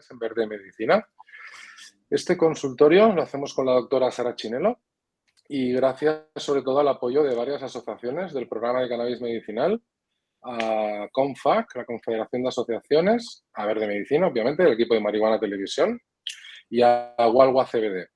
En Verde Medicina. Este consultorio lo hacemos con la doctora Sara Chinelo y gracias sobre todo al apoyo de varias asociaciones del programa de cannabis medicinal, a CONFAC, la Confederación de Asociaciones, a Verde Medicina, obviamente, el equipo de Marihuana Televisión, y a Walwa CBD.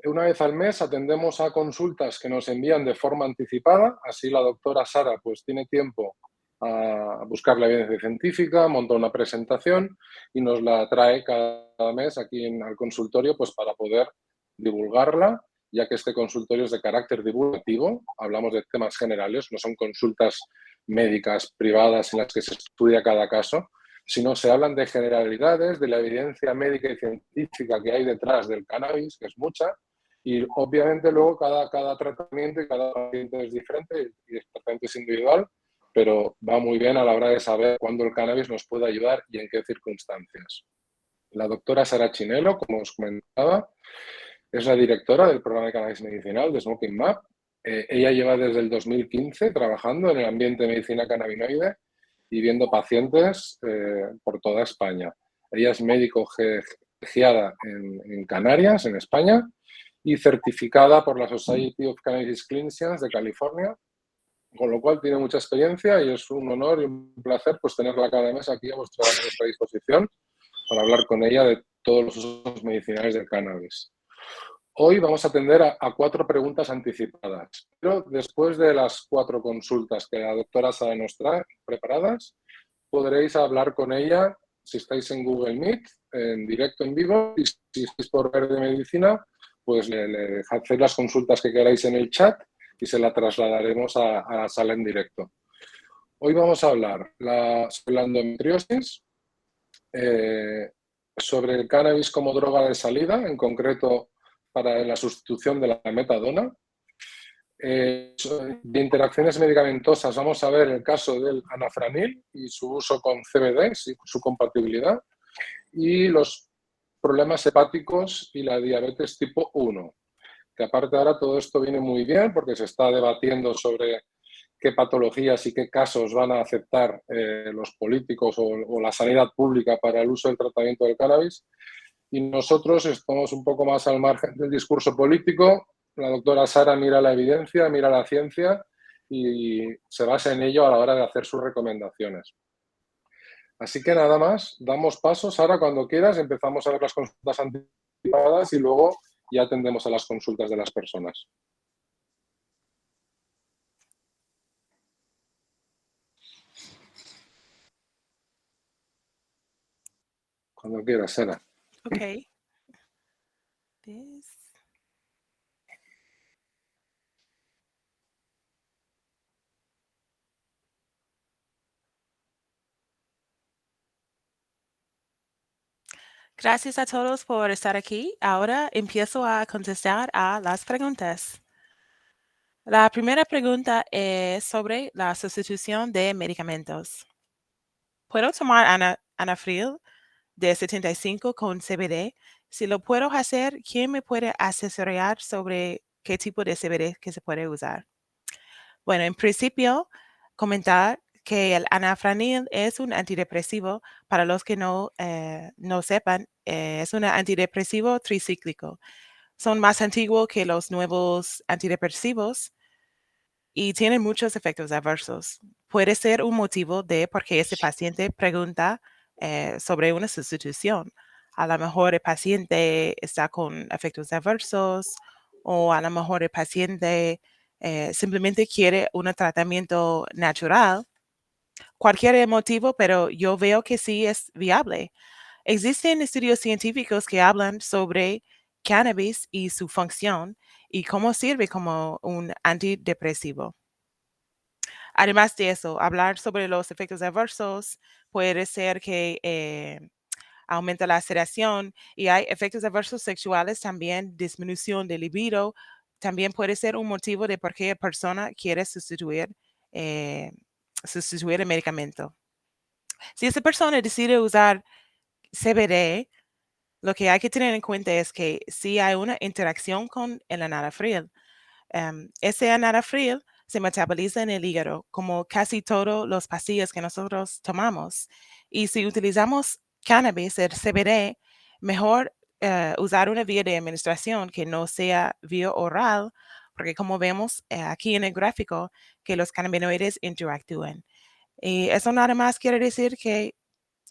Una vez al mes atendemos a consultas que nos envían de forma anticipada, así la doctora Sara pues tiene tiempo a buscar la evidencia científica, monta una presentación y nos la trae cada mes aquí al consultorio pues para poder divulgarla, ya que este consultorio es de carácter divulgativo, hablamos de temas generales, no son consultas médicas privadas en las que se estudia cada caso, sino se hablan de generalidades, de la evidencia médica y científica que hay detrás del cannabis, que es mucha, y obviamente luego cada tratamiento y cada paciente es diferente y el tratamiento es individual, pero va muy bien a la hora de saber cuándo el cannabis nos puede ayudar y en qué circunstancias. La doctora Sara Chinelo, como os comentaba, es la directora del programa de cannabis medicinal de Smoking Map. Ella lleva desde el 2015 trabajando en el ambiente de medicina cannabinoide y viendo pacientes por toda España. Ella es médico geada en Canarias, en España, y certificada por la Society of Cannabis Clinicians de California, con lo cual tiene mucha experiencia y es un honor y un placer pues tenerla cada mes aquí a vuestra disposición para hablar con ella de todos los usos medicinales del cannabis. Hoy vamos a atender a 4 preguntas anticipadas, pero después de las 4 consultas que la doctora Sara nos trae preparadas, podréis hablar con ella si estáis en Google Meet, en directo, en vivo, y si estáis por Verde Medicina, pues le hacéis las consultas que queráis en el chat y se la trasladaremos a la sala en directo. Hoy vamos a hablar sobre la endometriosis, sobre el cannabis como droga de salida, en concreto para la sustitución de la metadona. De interacciones medicamentosas vamos a ver el caso del anafranil y su uso con CBD, su compatibilidad, y los problemas hepáticos y la diabetes tipo 1. Que aparte ahora todo esto viene muy bien porque se está debatiendo sobre qué patologías y qué casos van a aceptar los políticos o la sanidad pública para el uso del tratamiento del cannabis. Y nosotros estamos un poco más al margen del discurso político. La doctora Sara mira la evidencia, mira la ciencia y se basa en ello a la hora de hacer sus recomendaciones. Así que nada más, damos paso. Sara, cuando quieras, empezamos a ver las consultas anticipadas y luego ya atendemos a las consultas de las personas. Cuando quieras, Sara. Ok. Gracias a todos por estar aquí. Ahora empiezo a contestar a las preguntas. La primera pregunta es sobre la sustitución de medicamentos. ¿Puedo tomar Anafril de 75 con CBD? Si lo puedo hacer, ¿quién me puede asesorar sobre qué tipo de CBD que se puede usar? Bueno, en principio, comentar que el anafranil es un antidepresivo. Para los que no sepan, es un antidepresivo tricíclico. Son más antiguos que los nuevos antidepresivos y tienen muchos efectos adversos. Puede ser un motivo de por qué ese paciente pregunta sobre una sustitución. A lo mejor el paciente está con efectos adversos o a lo mejor el paciente simplemente quiere un tratamiento natural. Cualquier motivo, pero yo veo que sí es viable. Existen estudios científicos que hablan sobre cannabis y su función y cómo sirve como un antidepresivo. Además de eso, hablar sobre los efectos adversos puede ser que aumenta la sedación y hay efectos adversos sexuales también, disminución de libido, también puede ser un motivo de por qué la persona quiere sustituir el medicamento. Si esa persona decide usar CBD, lo que hay que tener en cuenta es que si hay una interacción con el enalapril, ese enalapril se metaboliza en el hígado, como casi todos los pastillas que nosotros tomamos. Y si utilizamos cannabis, el CBD, mejor usar una vía de administración que no sea vía oral, porque como vemos aquí en el gráfico, que los cannabinoides interactúan. Y eso nada más quiere decir que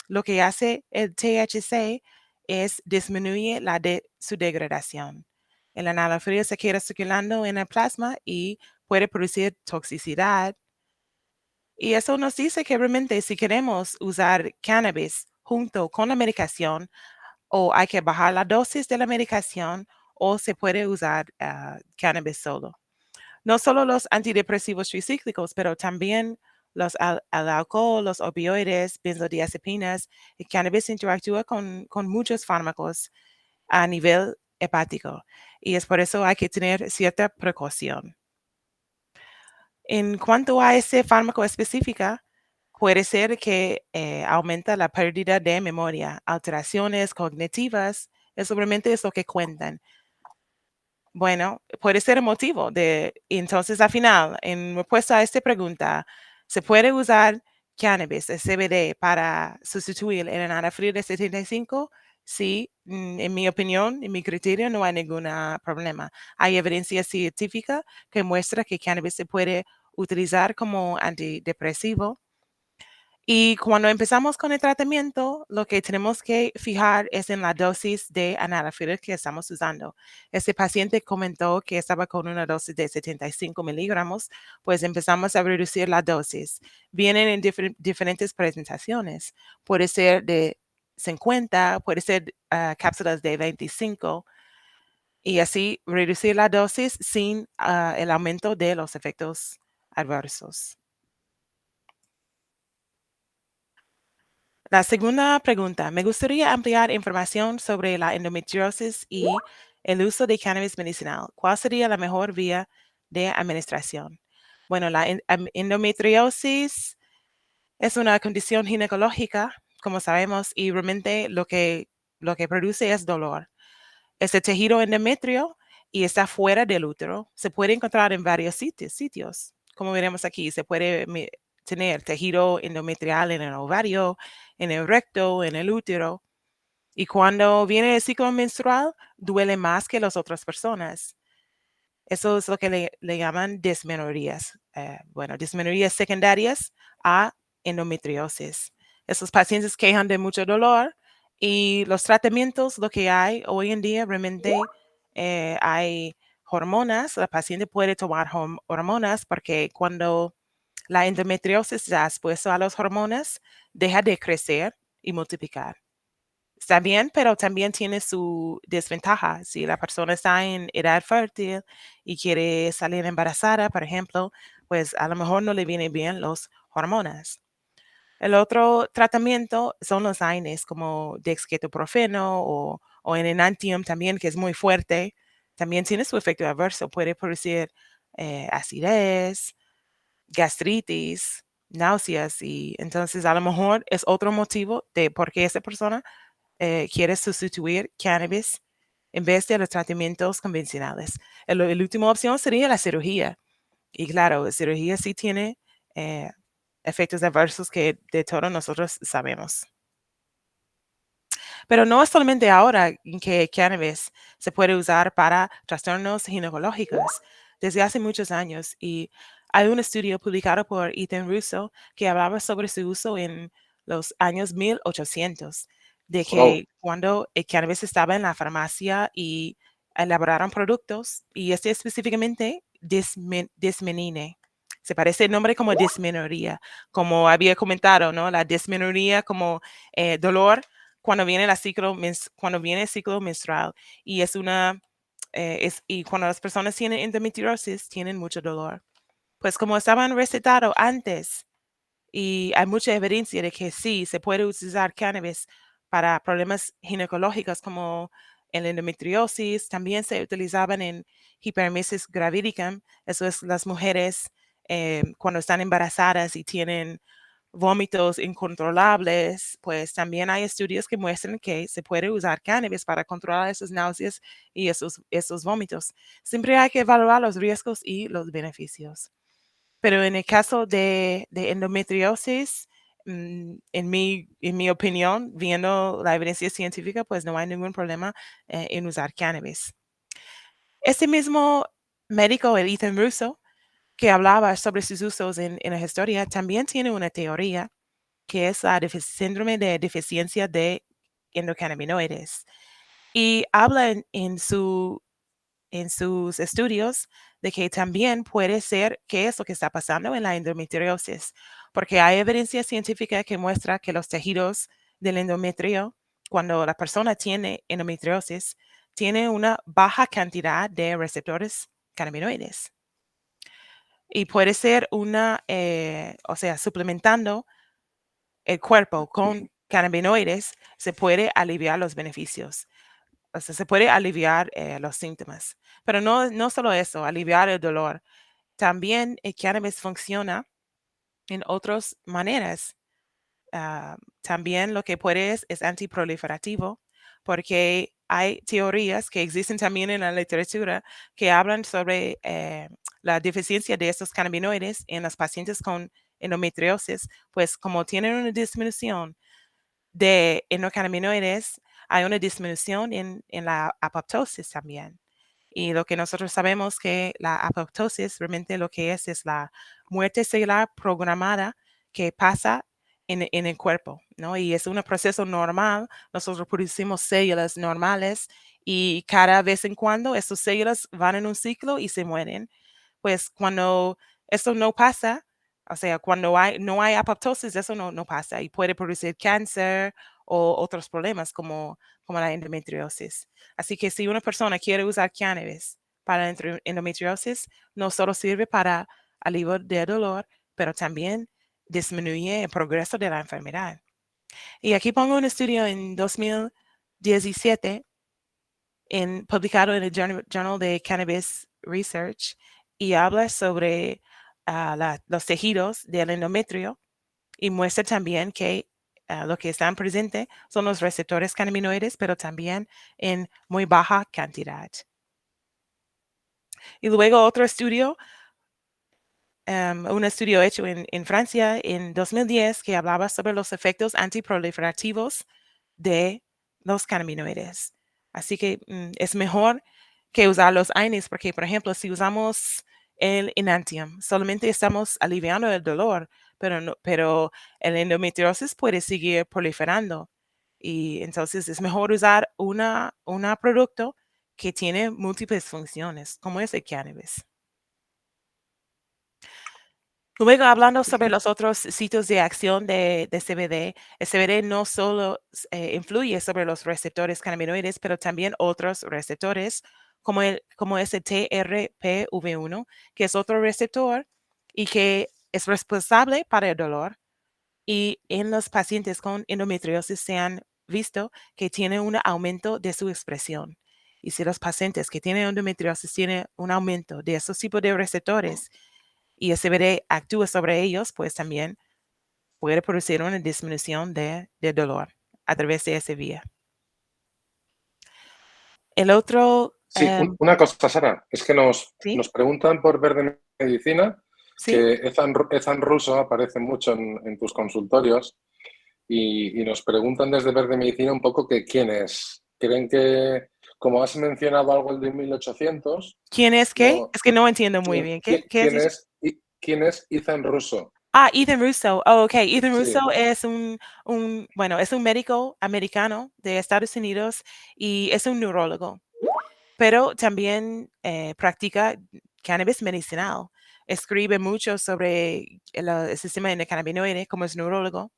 lo que hace el THC es disminuye su degradación. El enalapril se queda circulando en el plasma y puede producir toxicidad. Y eso nos dice que realmente si queremos usar cannabis junto con la medicación, o hay que bajar la dosis de la medicación, o se puede usar cannabis solo. No solo los antidepresivos tricíclicos, pero también el alcohol, los opioides, benzodiazepinas. El cannabis interactúa con muchos fármacos a nivel hepático y es por eso hay que tener cierta precaución. En cuanto a ese fármaco específica, puede ser que aumenta la pérdida de memoria, alteraciones cognitivas, eso realmente es lo que cuentan. Bueno, puede ser el motivo entonces al final, en respuesta a esta pregunta, ¿se puede usar cannabis, el CBD, para sustituir el enalapril de 75? Sí, en mi opinión, en mi criterio, no hay ningún problema. Hay evidencia científica que muestra que cannabis se puede utilizar como antidepresivo y cuando empezamos con el tratamiento, lo que tenemos que fijar es en la dosis de enalapril que estamos usando. Este paciente comentó que estaba con una dosis de 75 miligramos, pues empezamos a reducir la dosis. Vienen en diferentes presentaciones. Puede ser de 50, puede ser cápsulas de 25 y así reducir la dosis sin el aumento de los efectos adversos. La segunda pregunta, me gustaría ampliar información sobre la endometriosis y el uso de cannabis medicinal. ¿Cuál sería la mejor vía de administración? Bueno, la endometriosis es una condición ginecológica, como sabemos, y realmente lo que produce es dolor. Este tejido endometrio y está fuera del útero. Se puede encontrar en varios sitios. Como veremos aquí, se puede tener tejido endometrial en el ovario, en el recto, en el útero. Y cuando viene el ciclo menstrual, duele más que las otras personas. Eso es lo que le llaman dismenorías. Bueno, dismenorías secundarias a endometriosis. Esos pacientes quejan de mucho dolor y los tratamientos, lo que hay hoy en día, realmente hay hormonas. La paciente puede tomar hormonas porque cuando la endometriosis está expuesta a las hormonas, deja de crecer y multiplicar. Está bien, pero también tiene su desventaja. Si la persona está en edad fértil y quiere salir embarazada, por ejemplo, pues a lo mejor no le vienen bien las hormonas. El otro tratamiento son los AINES como dexketoprofeno o enantium también, que es muy fuerte. También tiene su efecto adverso. Puede producir acidez, gastritis, náuseas y entonces a lo mejor es otro motivo de por qué esa persona quiere sustituir cannabis en vez de los tratamientos convencionales. La última opción sería la cirugía. Y claro, la cirugía sí tiene eh, efectos adversos que de todos nosotros sabemos. Pero no es solamente ahora que cannabis se puede usar para trastornos ginecológicos, desde hace muchos años. Y hay un estudio publicado por Ethan Russo que hablaba sobre su uso en los años 1800, de Wow. que cuando el cannabis estaba en la farmacia y elaboraron productos, y este específicamente dismenine. Se parece el nombre como dismenorrea, como había comentado, ¿no? La dismenorrea como dolor cuando viene cuando viene el ciclo menstrual y y cuando las personas tienen endometriosis tienen mucho dolor. Pues como estaban recetados antes y hay mucha evidencia de que sí se puede utilizar cannabis para problemas ginecológicos como el endometriosis. También se utilizaban en hiperemesis gravídica. Eso es las mujeres cuando están embarazadas y tienen vómitos incontrolables, pues también hay estudios que muestran que se puede usar cannabis para controlar esas náuseas y esos vómitos. Siempre hay que evaluar los riesgos y los beneficios. Pero en el caso de endometriosis, en mi opinión, viendo la evidencia científica, pues no hay ningún problema en usar cannabis. Este mismo médico, el Ethan Russo, que hablaba sobre sus usos en la historia, también tiene una teoría que es la síndrome de deficiencia de endocannabinoides. Y habla en sus estudios de que también puede ser que es lo que está pasando en la endometriosis, porque hay evidencia científica que muestra que los tejidos del endometrio, cuando la persona tiene endometriosis, tiene una baja cantidad de receptores cannabinoides. Y puede ser suplementando el cuerpo con cannabinoides, se puede aliviar los beneficios. O sea, se puede aliviar los síntomas. Pero no solo eso, aliviar el dolor. También el cannabis funciona en otras maneras. También lo que puede es antiproliferativo, porque hay teorías que existen también en la literatura que hablan sobre la deficiencia de estos cannabinoides en los pacientes con endometriosis, pues como tienen una disminución de endocannabinoides, hay una disminución en la apoptosis también. Y lo que nosotros sabemos que la apoptosis realmente lo que es la muerte celular programada que pasa en el cuerpo, ¿no? Y es un proceso normal. Nosotros producimos células normales y cada vez en cuando esas células van en un ciclo y se mueren. Pues cuando eso no pasa, o sea, cuando no hay apoptosis, eso no pasa y puede producir cáncer o otros problemas como la endometriosis. Así que si una persona quiere usar cannabis para endometriosis, no solo sirve para alivio de dolor, pero también disminuye el progreso de la enfermedad. Y aquí pongo un estudio en 2017 publicado en el Journal de Cannabis Research y habla sobre los tejidos del endometrio y muestra también que lo que están presentes son los receptores cannabinoides, pero también en muy baja cantidad. Y luego otro estudio, un estudio hecho en Francia en 2010 que hablaba sobre los efectos antiproliferativos de los cannabinoides. Así que es mejor que usar los AINES porque, por ejemplo, si usamos el Enantium, solamente estamos aliviando el dolor, pero el endometriosis puede seguir proliferando. Y entonces es mejor usar un producto que tiene múltiples funciones, como es el cannabis. Luego, hablando sobre los otros sitios de acción de CBD, el CBD no solo influye sobre los receptores cannabinoides, pero también otros receptores, como es el TRPV1, que es otro receptor y que es responsable para el dolor. Y en los pacientes con endometriosis se han visto que tiene un aumento de su expresión. Y si los pacientes que tienen endometriosis tienen un aumento de esos tipos de receptores, y el CBD actúa sobre ellos, pues también puede producir una disminución de dolor a través de esa vía. El otro, Sí, una cosa, Sara, es que nos ¿sí? preguntan por Verde Medicina, ¿Sí? que Ethan Russo aparece mucho en tus consultorios y nos preguntan desde Verde Medicina un poco que quién es. Creen que, como has mencionado algo de 1800, ¿Quién es qué? no, Es que no entiendo muy bien. ¿Qué has dicho? quién es Ethan Russo? Ethan Russo. Oh, ok. Ethan Sí, Russo es es un médico americano de Estados Unidos y es un neurólogo, pero también practica cannabis medicinal. Escribe mucho sobre el sistema endocannabinoide como es neurólogo.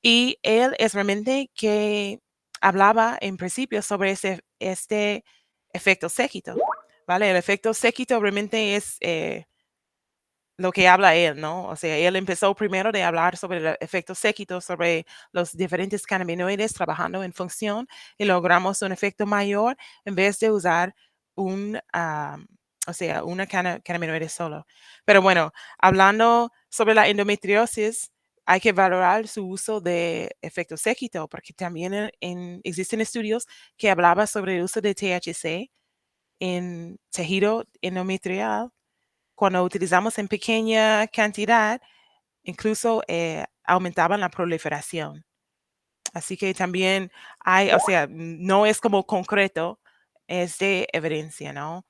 Y él es realmente que hablaba en principio sobre este efecto séquito, ¿vale? El efecto séquito realmente es lo que habla él, ¿no? O sea, él empezó primero de hablar sobre el efecto séquito, sobre los diferentes cannabinoides trabajando en función y logramos un efecto mayor en vez de usar un, o sea, una cannabinoide solo. Pero bueno, hablando sobre la endometriosis, hay que valorar su uso de efecto séquito, porque también existen estudios que hablaban sobre el uso de THC en tejido endometrial cuando utilizamos en pequeña cantidad, incluso aumentaban la proliferación. Así que también hay, o sea, no es como concreto, es de evidencia, ¿no?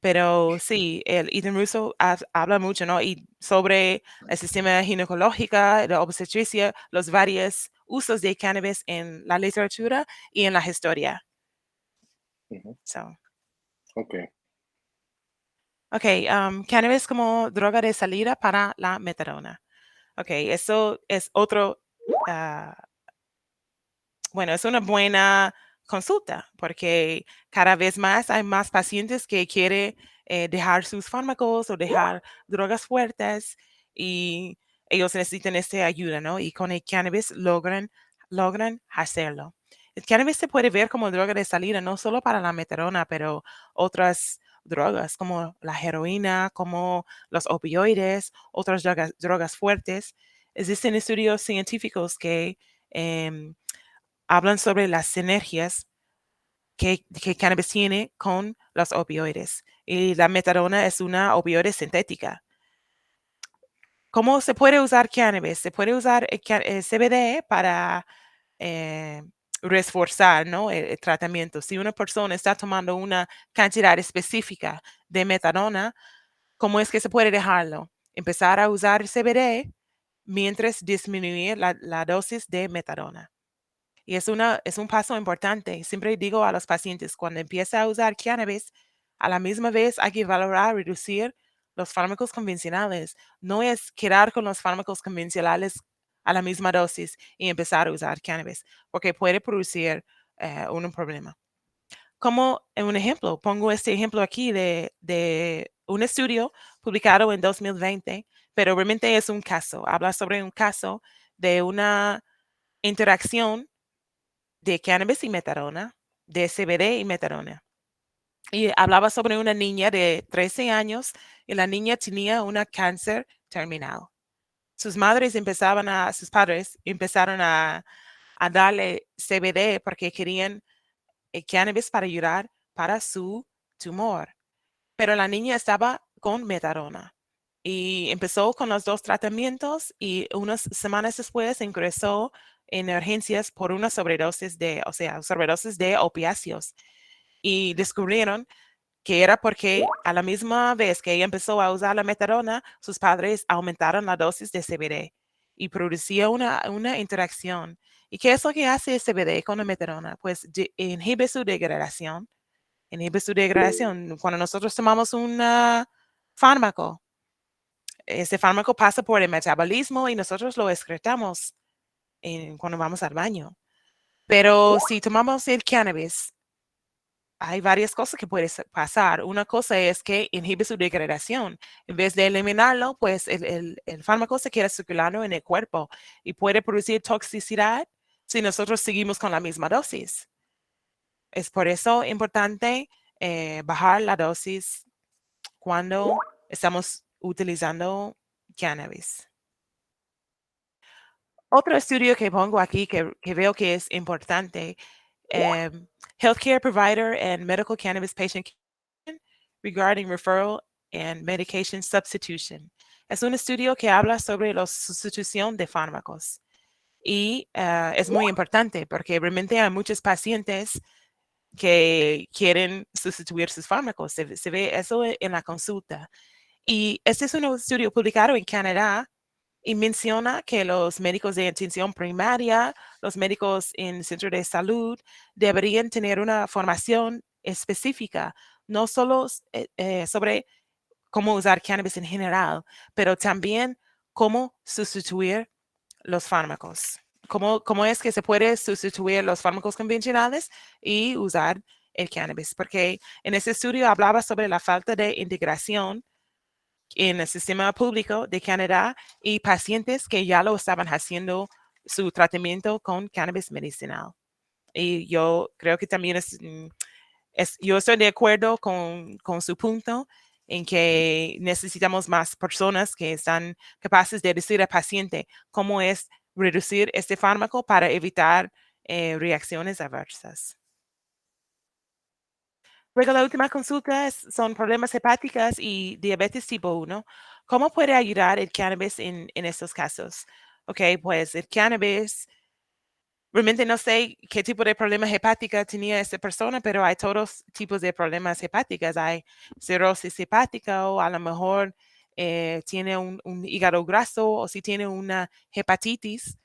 Pero sí, el Ethan Russo habla mucho, ¿no? Y sobre el sistema ginecológico, la obstetricia, los varios usos de cannabis en la literatura y en la historia. Ujú. So, Ok. ok, cannabis como droga de salida para la metadona. Ok, eso es otro, ah, bueno, es una buena consulta porque cada vez más hay más pacientes que quieren dejar sus fármacos o dejar drogas fuertes y ellos necesitan esta ayuda, ¿no? Y con el cannabis logran hacerlo. El cannabis se puede ver como droga de salida no solo para la metadona, pero otras drogas como la heroína, como los opioides, otras drogas fuertes. Existen estudios científicos que em, hablan sobre las sinergias que cannabis tiene con los opioides. Y la metadona es una opioide sintética. ¿Cómo se puede usar cannabis? Se puede usar el CBD para eh, reforzar, ¿no? El tratamiento. Si una persona está tomando una cantidad específica de metadona, ¿cómo es que se puede dejarlo? Empezar a usar CBD mientras disminuir la dosis de metadona. Y es un paso importante. Siempre digo a los pacientes, cuando empieza a usar cannabis, a la misma vez hay que valorar reducir los fármacos convencionales. No es quedar con los fármacos convencionales a la misma dosis y empezar a usar cannabis, porque puede producir un problema. Como un ejemplo, pongo este ejemplo aquí de un estudio publicado en 2020, pero realmente es un caso. Habla sobre un caso de una interacción de cannabis y metadona, de CBD y metadona. Y hablaba sobre una niña de 13 años y la niña tenía una cáncer terminal. Sus padres empezaron a darle CBD porque querían el cannabis para ayudar para su tumor. Pero la niña estaba con metadona y empezó con los dos tratamientos y unas semanas después ingresó en urgencias por una sobredosis o sea, sobredosis de opiáceos. Y descubrieron que era porque a la misma vez que ella empezó a usar la metadona, sus padres aumentaron la dosis de CBD y producía una interacción. ¿Y qué es lo que hace el CBD con la metadona? Pues inhibe su degradación. Inhibe su degradación. Cuando nosotros tomamos un fármaco, ese fármaco pasa por el metabolismo y nosotros lo excretamos cuando vamos al baño. Pero si tomamos el cannabis, hay varias cosas que puede pasar. Una cosa es que inhibe su degradación. En vez de eliminarlo, pues el fármaco se queda circulando en el cuerpo y puede producir toxicidad si nosotros seguimos con la misma dosis. Es por eso importante bajar la dosis cuando estamos utilizando cannabis. Otro estudio que pongo aquí que veo que es importante, Healthcare Provider and Medical Cannabis Patient Regarding Referral and Medication Substitution. Es un estudio que habla sobre la sustitución de fármacos y es muy importante porque realmente hay muchos pacientes que quieren sustituir sus fármacos. Se ve eso en la consulta. Y este es un estudio publicado en Canadá y menciona que los médicos de atención primaria, los médicos en centro de salud, deberían tener una formación específica, no solo sobre cómo usar cannabis en general, pero también cómo sustituir los fármacos. Cómo es que se puede sustituir los fármacos convencionales y usar el cannabis? Porque en ese estudio hablaba sobre la falta de integración en el sistema público de Canadá y pacientes que ya lo estaban haciendo su tratamiento con cannabis medicinal. Y yo creo que también yo estoy de acuerdo con su punto en que necesitamos más personas que están capaces de decir al paciente cómo es reducir este fármaco para evitar reacciones adversas. Luego, la última consulta son problemas hepáticos y diabetes tipo 1. ¿Cómo puede ayudar el cannabis en estos casos? Ok, pues el cannabis, realmente no sé qué tipo de problema hepática tenía esta persona, pero hay todos tipos de problemas hepáticos. Hay cirrosis hepática o a lo mejor tiene un hígado graso o si tiene una hepatitis.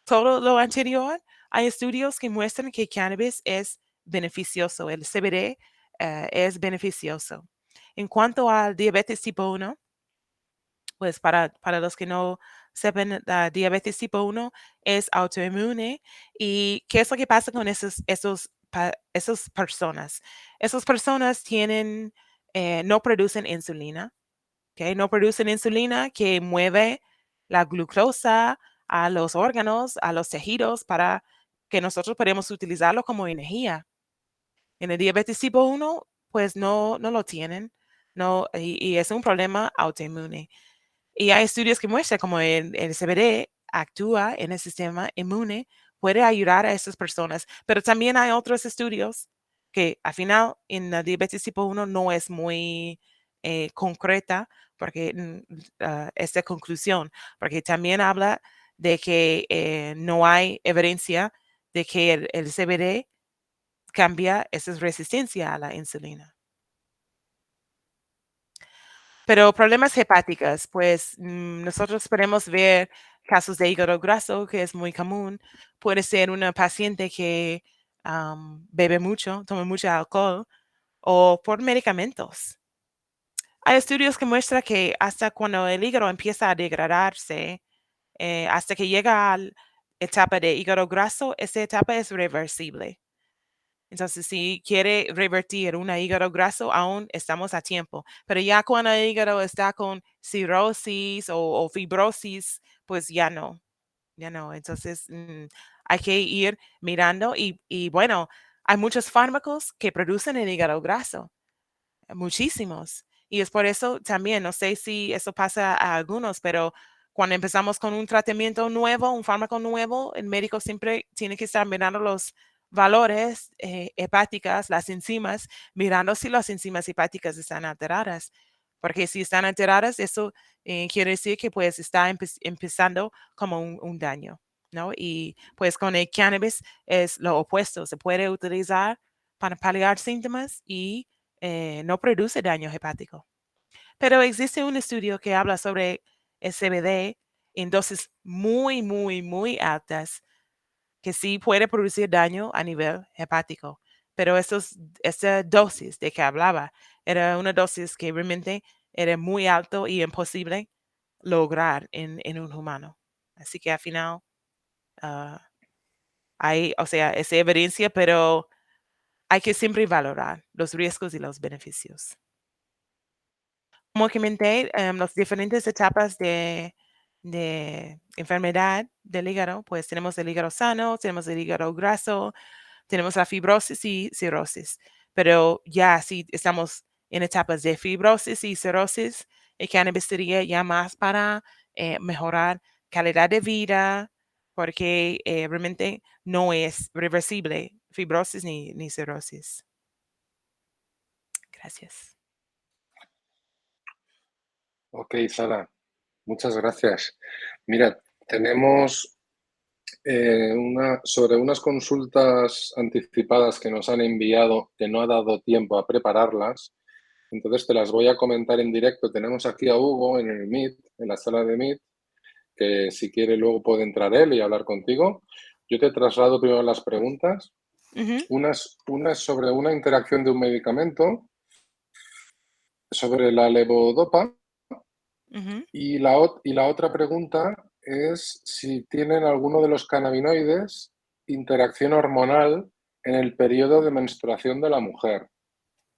Todo lo anterior, hay estudios que muestran que cannabis es beneficioso, el CBD es beneficioso. En cuanto al diabetes tipo 1, pues para los que no sepan, la diabetes tipo 1 es autoinmune. ¿Y qué es lo que pasa con esas personas? Esas personas no producen insulina, ¿ok? No producen insulina que mueve la glucosa a los órganos, a los tejidos, para que nosotros podamos utilizarlo como energía. En el diabetes tipo 1, pues no lo tienen, no, y es un problema autoinmune. Y hay estudios que muestran cómo el CBD actúa en el sistema inmune, puede ayudar a esas personas, pero también hay otros estudios que al final en la diabetes tipo 1 no es muy concreta porque esta conclusión, porque también habla de que no hay evidencia de que el CBD cambia esa resistencia a la insulina. Pero problemas hepáticos, pues nosotros podemos ver casos de hígado graso, que es muy común. Puede ser una paciente que bebe mucho, toma mucho alcohol o por medicamentos. Hay estudios que muestran que hasta cuando el hígado empieza a degradarse, hasta que llega a la etapa de hígado graso, esa etapa es reversible. Entonces, si quiere revertir un hígado graso, aún estamos a tiempo. Pero ya cuando el hígado está con cirrosis o fibrosis, pues ya no, ya no. Entonces, hay que ir mirando y bueno, hay muchos fármacos que producen el hígado graso, muchísimos. Y es por eso también, no sé si eso pasa a algunos, pero cuando empezamos con un tratamiento nuevo, un fármaco nuevo, el médico siempre tiene que estar mirando los valores hepáticas, las enzimas, mirando si las enzimas hepáticas están alteradas. Porque si están alteradas, eso quiere decir que pues está empezando como un daño, ¿no? Y pues con el cannabis es lo opuesto, se puede utilizar para paliar síntomas y no produce daño hepático. Pero existe un estudio que habla sobre el CBD en dosis muy, muy, muy altas que sí puede producir daño a nivel hepático. Pero esa dosis de que hablaba era una dosis que realmente era muy alto y imposible lograr en un humano. Así que al final ah, hay, o sea, esa evidencia, pero hay que siempre valorar los riesgos y los beneficios. Como comenté, las diferentes etapas de enfermedad del hígado, pues tenemos el hígado sano, tenemos el hígado graso, tenemos la fibrosis y cirrosis. Pero ya si estamos en etapas de fibrosis y cirrosis, el cannabis sería ya más para mejorar calidad de vida, porque realmente no es reversible fibrosis ni cirrosis. Gracias. Ok, Sara, muchas gracias. Mira, tenemos sobre unas consultas anticipadas que nos han enviado que no ha dado tiempo a prepararlas. Entonces te las voy a comentar en directo. Tenemos aquí a Hugo en el Meet, en la sala de Meet, que si quiere luego puede entrar él y hablar contigo. Yo te traslado primero las preguntas. Ujú, Una es sobre una interacción de un medicamento, sobre la levodopa, ujú. y la otra pregunta es si tienen alguno de los cannabinoides interacción hormonal en el periodo de menstruación de la mujer.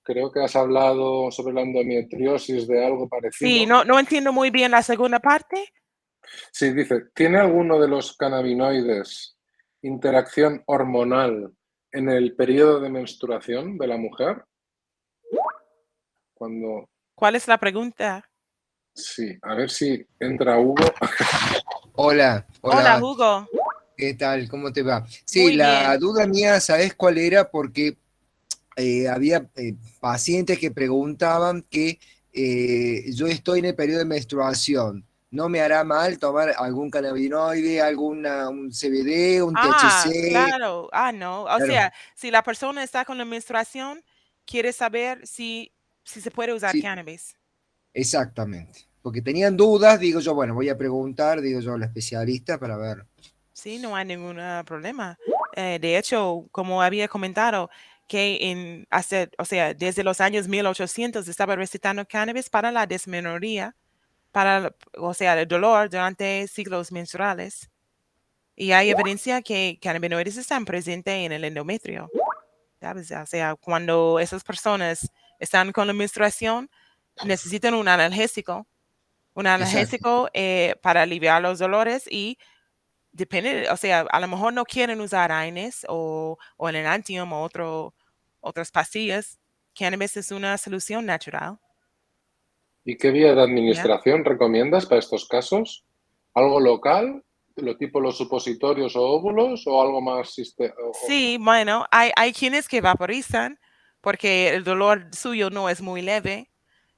creo que has hablado sobre la endometriosis de algo Sí, parecido. no entiendo muy bien la segunda parte. Sí, dice, ¿tiene alguno de los cannabinoides interacción hormonal en el periodo de menstruación de la mujer? Cuando, ¿Cuál es la pregunta? sí, a ver si entra Hugo. Hola, Hola, hola, Hugo. ¿qué tal? ¿Cómo te va? Sí, Muy la bien. duda mía, ¿sabes cuál era? Porque había pacientes que preguntaban que yo estoy en el periodo de menstruación. ¿No me hará mal tomar algún cannabinoide, un CBD, un Ah, THC? claro. Ah, no. O Claro, sea, si la persona está con la menstruación, quiere saber si se puede usar sí, cannabis. exactamente. Porque tenían dudas, digo yo, bueno, voy a preguntar, digo yo, a la especialista para ver. Sí, no hay ningún problema. De hecho, como había comentado, que o sea, desde los años 1800 estaba recetando cannabis para la dismenorrea, o sea, el dolor durante ciclos menstruales. Y hay evidencia que cannabinoides están presentes en el endometrio. ¿Sabes? O sea, cuando esas personas están con la menstruación, necesitan un Exacto. analgésico para aliviar los dolores y depende, o sea, a lo mejor no quieren usar AINES o el Enantium o otras pastillas. Cannabis es una solución natural. ¿Y qué vía de ¿Ya? administración recomiendas para estos casos? ¿Algo local, lo tipo los supositorios o óvulos, o algo más Sí, bueno, hay quienes que vaporizan porque el dolor suyo no es muy leve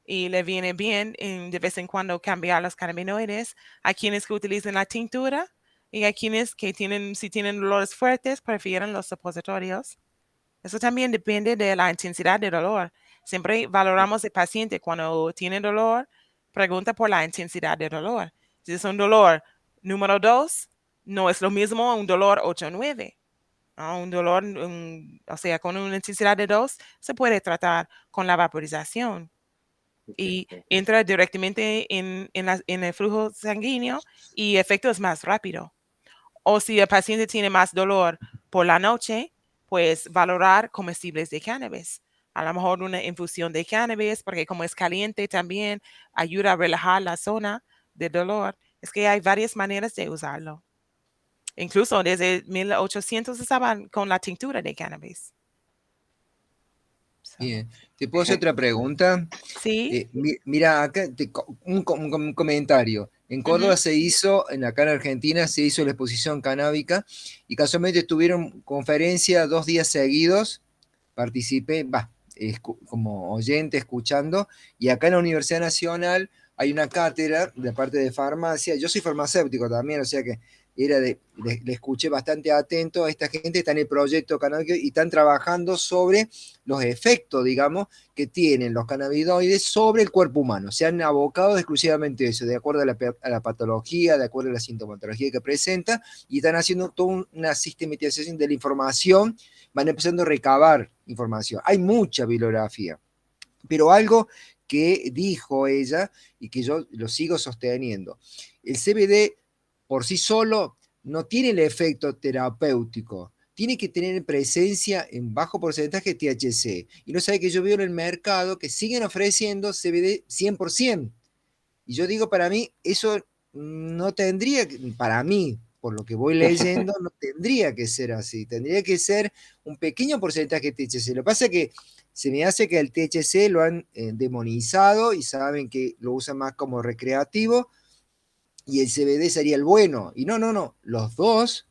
y le viene bien de vez en cuando cambiar los cannabinoides. Hay quienes que utilizan la tintura y hay quienes que si tienen dolores fuertes, prefieren los supositorios. Eso también depende de la intensidad del dolor. Siempre valoramos el paciente cuando tiene dolor, pregunta por la intensidad del dolor. Si es un dolor número 2, no es lo mismo un dolor 8 o 9. ¿No? Un dolor, o sea, con una intensidad de 2 se puede tratar con la vaporización y entra directamente en el flujo sanguíneo y efecto es más rápido. O si el paciente tiene más dolor por la noche, pues valorar comestibles de cannabis. A lo mejor una infusión de cannabis, porque como es caliente también ayuda a relajar la zona de dolor. Es que hay varias maneras de usarlo. Incluso desde 1800 estaban con la tintura de cannabis. So, Bien. ¿Te puedo hacer otra pregunta? sí. Mira, acá un comentario. En Ujú. Córdoba se hizo, acá en Argentina, se hizo la exposición canábica y casualmente estuvieron conferencia 2 días seguidos. Participé, como oyente, escuchando, y acá en la Universidad Nacional hay una cátedra de parte de farmacia. Yo soy farmacéutico también, o sea que le escuché bastante atento a esta gente, está en el proyecto canábico y están trabajando sobre los efectos, digamos, que tienen los cannabinoides sobre el cuerpo humano. Se han abocado exclusivamente a eso, de acuerdo a la patología, de acuerdo a la sintomatología que presenta, y están haciendo toda una sistematización de la información, van empezando a recabar información. Hay mucha bibliografía, pero algo que dijo ella y que yo lo sigo sosteniendo, el CBD por sí solo no tiene el efecto terapéutico, tiene que tener presencia en bajo porcentaje de THC. Y no sabe que yo veo en el mercado que siguen ofreciendo CBD 100%. Y yo digo, para mí, eso no tendría, para mí, por lo que voy leyendo, no tendría que ser así. Tendría que ser un pequeño porcentaje de THC. Lo que pasa es que se me hace que el THC lo han demonizado y saben que lo usan más como recreativo y el CBD sería el bueno. Y no, no, no. Los dos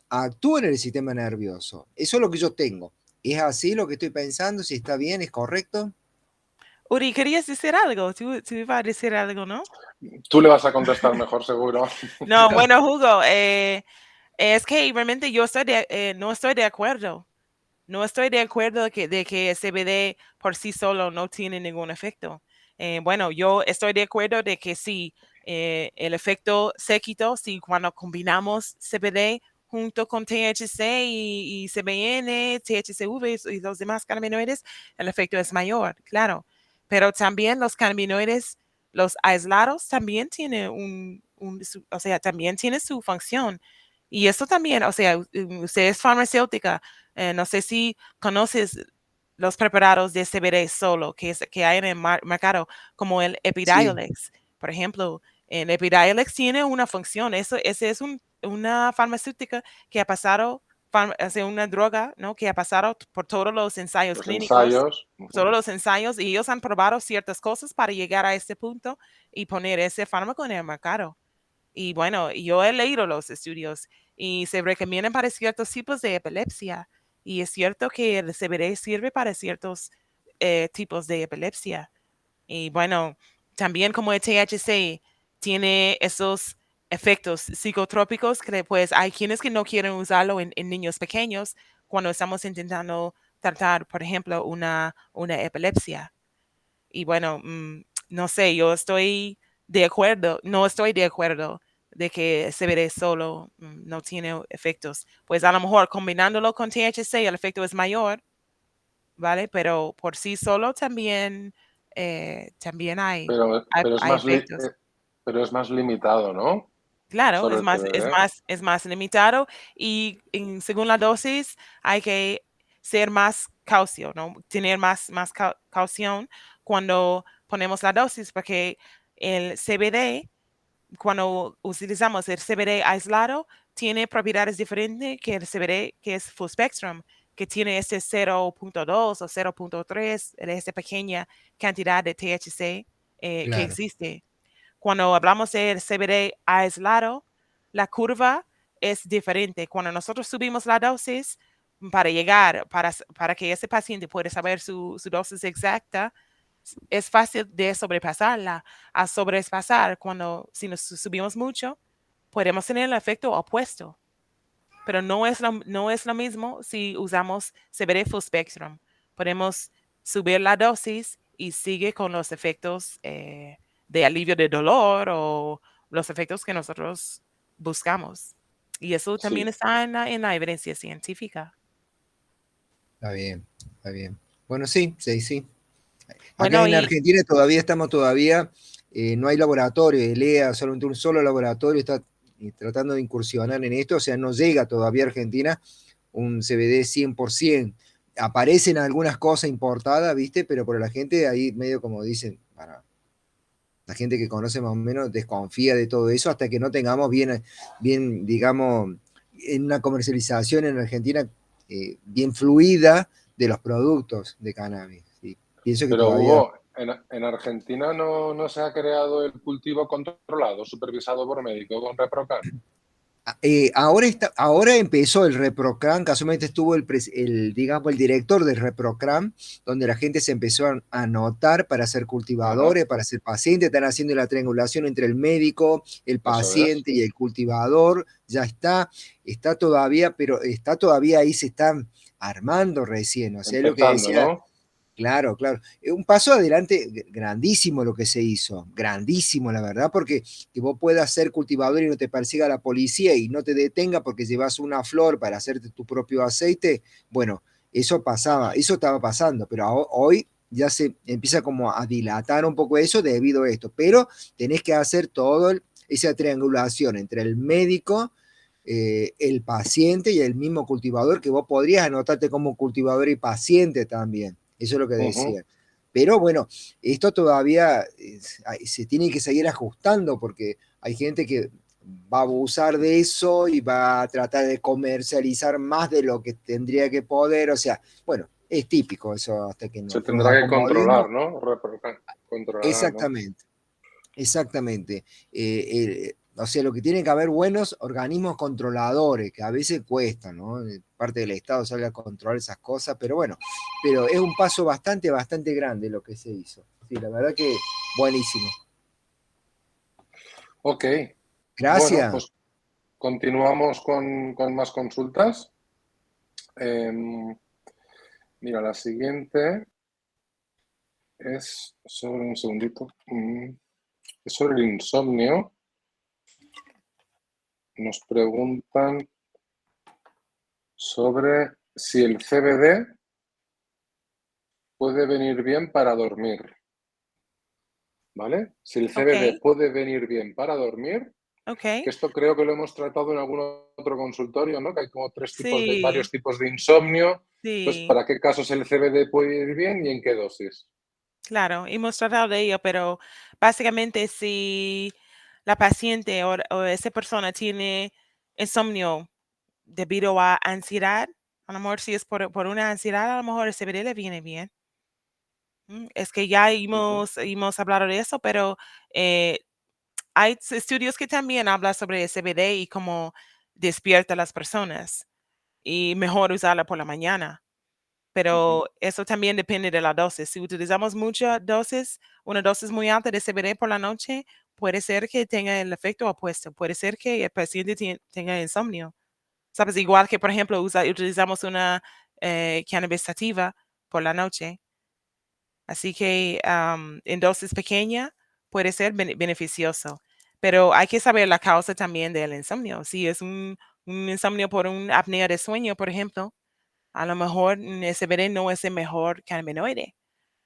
actúan en el sistema nervioso. Eso es lo que yo tengo. ¿Es así lo que estoy pensando? Si está bien, es correcto. Uri, ¿querías decir algo? Tú ibas a decir algo, ¿no? Tú le vas a contestar mejor, seguro. No, bueno, Hugo, es que realmente no estoy de acuerdo. No estoy de acuerdo de que el CBD por sí solo no tiene ningún efecto. Bueno, yo estoy de acuerdo de que sí, el efecto séquito, sí, cuando combinamos CBD junto con THC y CBN, THCV y los demás cannabinoides, el efecto es mayor, claro. Pero también los cannabinoides, los aislados, también tienen o sea, también tiene su función. Y eso también, o sea, usted es farmacéutica, no sé si conoces los preparados de CBD solo que hay en el mercado, como el Sí, Epidiolex. Por ejemplo, el Epidiolex tiene una función. Ese es una farmacéutica que ha pasado, una droga, ¿no? Que ha pasado por todos los ensayos Los clínicos, ensayos. todos los ensayos, y ellos han probado ciertas cosas para llegar a este punto y poner ese fármaco en el mercado. Y bueno, yo he leído los estudios y se recomiendan para ciertos tipos de epilepsia. Y es cierto que el CBD sirve para ciertos tipos de epilepsia. Y bueno, también como el THC tiene esos efectos psicotrópicos que pues hay quienes que no quieren usarlo en niños pequeños cuando estamos intentando tratar, por ejemplo, una epilepsia. Y bueno, no sé, yo estoy de acuerdo, no estoy de acuerdo de que CBD solo no tiene efectos. Pues a lo mejor combinándolo con THC el efecto es mayor, ¿vale? Pero por sí solo también, también hay efectos. Pero es más limitado, ¿no? Claro, Solo el CBD. es más limitado y según la dosis hay que ser más caucio, ¿no? Tener más caución cuando ponemos la dosis, porque el CBD, cuando utilizamos el CBD aislado, tiene propiedades diferentes que el CBD que es full spectrum, que tiene ese 0.2 o 0.3, esa pequeña cantidad de THC que claro. existe. Cuando hablamos del CBD aislado, la curva es diferente. Cuando nosotros subimos la dosis para llegar, para que ese paciente pueda saber su dosis exacta, es fácil de sobrepasarla. A sobrepasar, si nos subimos mucho, podemos tener el efecto opuesto. Pero no es lo mismo si usamos CBD full spectrum. Podemos subir la dosis y sigue con los efectos de alivio de dolor o los efectos que nosotros buscamos. Y eso también Sí. está en la evidencia científica. Está bien, está bien. Bueno, sí, sí, sí. Acá Bueno, en Argentina todavía, no hay laboratorio, ELEA, solamente un solo laboratorio está tratando de incursionar en esto, o sea, no llega todavía a Argentina un CBD 100%. Aparecen algunas cosas importadas, ¿viste? Pero por la gente ahí medio como dicen, para la gente que conoce más o menos desconfía de todo eso hasta que no tengamos bien digamos, en una comercialización en Argentina bien fluida de los productos de cannabis. Sí. Pienso que Pero todavía. Hugo, en Argentina no se ha creado el cultivo controlado, supervisado por médico con ReproCan. Ahora empezó el ReproCran, casualmente estuvo digamos, el director del ReproCran, donde la gente se empezó a anotar para ser Ajá, cultivadores, para ser pacientes, están haciendo la triangulación entre el médico, el eso es. paciente y el cultivador, ya está todavía, pero está todavía ahí, se están armando recién, o sea, es lo que Empezando, decía. ¿no? Claro, claro. Un paso adelante grandísimo lo que se hizo, grandísimo la verdad, porque que vos puedas ser cultivador y no te persiga la policía y no te detenga porque llevas una flor para hacerte tu propio aceite, bueno, eso pasaba, eso estaba pasando, pero hoy ya se empieza como a dilatar un poco eso debido a esto, pero tenés que hacer esa triangulación entre el médico, el paciente y el mismo cultivador, que vos podrías anotarte como cultivador y paciente también. Eso es lo que Ujú. decía. Pero bueno, esto todavía se tiene que seguir ajustando porque hay gente que va a abusar de eso y va a tratar de comercializar más de lo que tendría que poder. O sea, bueno, es típico eso hasta que Se nos tendrá que acomodemos. controlar, ¿no? ReproCan controlará, ¿no? Exactamente. Exactamente. O sea, lo que tiene que haber buenos organismos controladores, que a veces cuesta, ¿no? Parte del Estado salga a controlar esas cosas, pero bueno, pero es un paso bastante grande lo que se hizo. Sí, la verdad que buenísimo. Ok, bueno, Gracias. pues continuamos con más consultas. Mira, la siguiente es sobre un segundito. Es sobre el insomnio. Nos preguntan sobre si el CBD puede venir bien para dormir, ¿vale? Si el Ok. CBD puede venir bien para dormir Ok. Que esto creo que lo hemos tratado en algún otro consultorio, ¿no? Que hay como Sí, varios tipos de insomnio. Entonces, sí, ¿para qué casos el CBD puede ir bien y en qué dosis? claro, hemos tratado de ello, pero básicamente si la paciente o esa persona tiene insomnio debido a ansiedad, a lo mejor si es por una ansiedad, a lo mejor el CBD le viene bien. Es que ya Ujú, hemos hablado de eso, pero eh, hay estudios que también hablan sobre el CBD y cómo despierta a las personas y mejor usarla por la mañana. ujú. Pero eso también depende de la dosis. Si utilizamos mucha dosis, una dosis muy alta de CBD por la noche, puede ser que tenga el efecto opuesto. Puede ser que el paciente tenga insomnio. ¿Sabes? Igual que, por ejemplo, utilizamos una cannabis sativa por la noche. Así que en dosis pequeña puede ser beneficioso. Pero hay que saber la causa también del insomnio. Si es un insomnio por una apnea de sueño, por ejemplo, a lo mejor el CBD no es el mejor cannabinoide.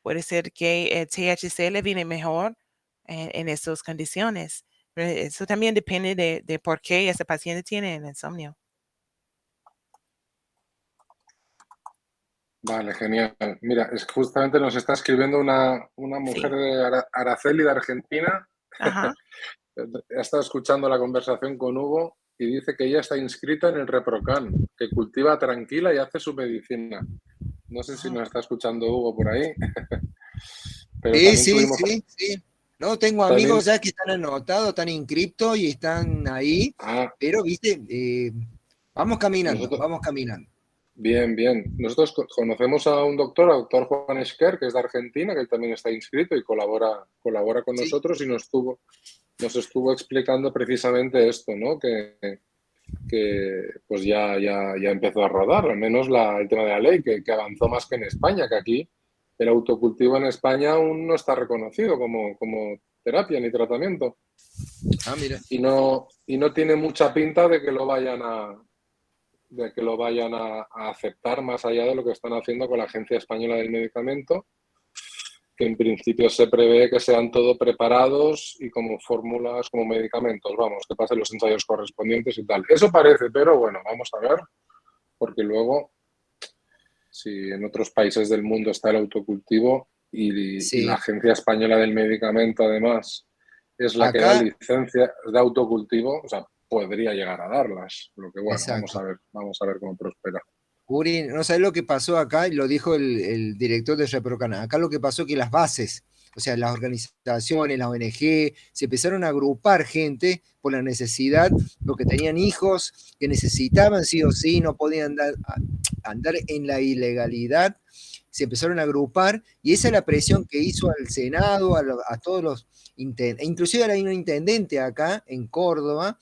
Puede ser que el THC le viene mejor en esas condiciones. Pero eso también depende de por qué ese paciente tiene el insomnio. Vale, genial. Mira, es que justamente nos está escribiendo una mujer Sí. de Araceli, de Argentina. Ajá. Ha estado escuchando la conversación con Hugo y dice que ella está inscrita en el ReproCan, que cultiva tranquila y hace su medicina. No sé si Ajá. nos está escuchando Hugo por ahí, pero Sí, también sí, tuvimos... sí, sí. No, tengo También, amigos ya que están anotados, están inscriptos y están ahí, ah, pero, viste, vamos caminando, nosotros, vamos caminando. bien, bien. Nosotros conocemos a un doctor, al doctor Juan Esquer, que es de Argentina, que él también está inscrito y colabora con Sí. nosotros y nos estuvo explicando precisamente esto, ¿no? Que pues ya empezó a rodar, al menos el tema de la ley, que avanzó más que en España, que aquí el autocultivo en España aún no está reconocido como terapia ni tratamiento Ah, mira. y no tiene mucha pinta de que lo vayan a aceptar más allá de lo que están haciendo con la Agencia Española del Medicamento, que en principio se prevé que sean todo preparados y como fórmulas, como medicamentos, vamos, que pasen los ensayos correspondientes y tal. Eso parece, pero bueno, vamos a ver, porque luego, si en otros países del mundo está el autocultivo y la Sí. Agencia Española del Medicamento, además, es la que da Acá, licencia de autocultivo, o sea, podría llegar a darlas. Lo que bueno, exacto. vamos a ver cómo prospera. Uri, no sabes lo que pasó acá, y lo dijo el director de Reprocana. Acá lo que pasó que las bases, o sea, las organizaciones, las ONG, se empezaron a agrupar gente por la necesidad, porque tenían hijos que necesitaban sí o sí, no podían andar en la ilegalidad. Se empezaron a agrupar y esa es la presión que hizo al Senado, a todos los, inclusive hay un intendente acá en Córdoba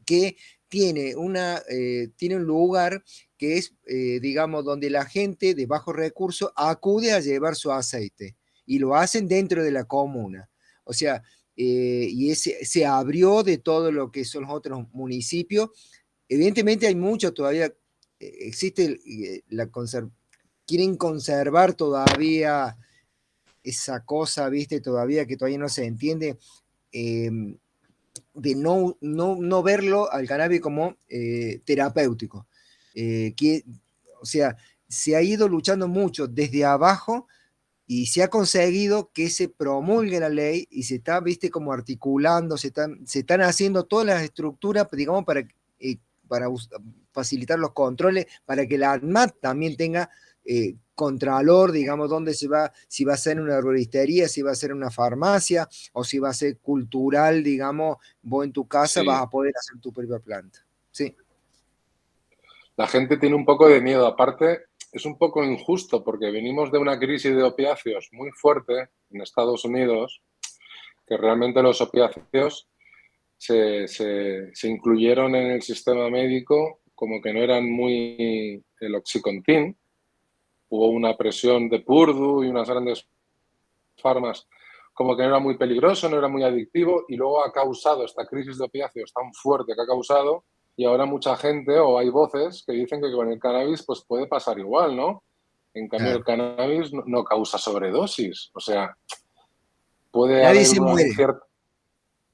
que tiene un lugar que es, digamos, donde la gente de bajos recursos acude a llevar su aceite y lo hacen dentro de la comuna. O sea, y se abrió de todo lo que son los otros municipios. Evidentemente hay mucho todavía, existe quieren conservar todavía esa cosa, viste, todavía que todavía no se entiende. Eh, de no verlo al cannabis como terapéutico. Que, o sea, se ha ido luchando mucho desde abajo y se ha conseguido que se promulgue la ley y se está, viste, como articulando, se están haciendo todas las estructuras, digamos, para facilitar los controles, para que la ANMAT también tenga contralor, digamos, dónde se va, si va a ser una herboristería, si va a ser una farmacia, o si va a ser cultural, digamos, vos en tu casa vas Sí, a poder hacer tu propia planta. Sí, la gente tiene un poco de miedo. Aparte, es un poco injusto porque venimos de una crisis de opiáceos muy fuerte en Estados Unidos, que realmente los opiáceos se incluyeron en el sistema médico como que no eran muy el Oxycontin. Hubo una presión de Purdue y unas grandes farmas como que no era muy peligroso, no era muy adictivo y luego ha causado esta crisis de opiáceos tan fuerte que ha causado y ahora mucha gente o hay voces que dicen que con el cannabis pues puede pasar igual, ¿no? En cambio el claro. cannabis no causa sobredosis, o sea, puede Nadie haber se muere.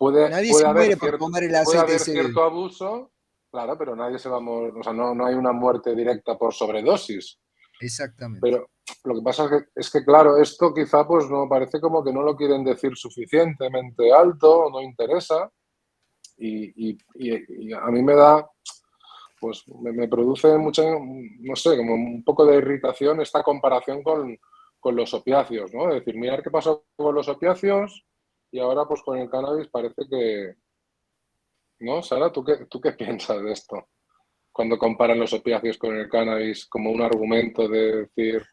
Nadie se muere por cierto, tomar el puede aceite de haber CBD. cierto abuso, claro, pero nadie se va a morir, o sea, no hay una muerte directa por sobredosis. Exactamente. Pero lo que pasa es que, claro, esto quizá pues no parece como que no lo quieren decir suficientemente alto, no interesa, y a mí me da, pues me produce mucha, no sé, como un poco de irritación esta comparación con los opiáceos, ¿no? Es decir, mirar qué pasó con los opiáceos y ahora pues con el cannabis parece que, ¿no? Sara, ¿tú qué piensas de esto? Cuando comparan los opiáceos con el cannabis como un argumento de decir,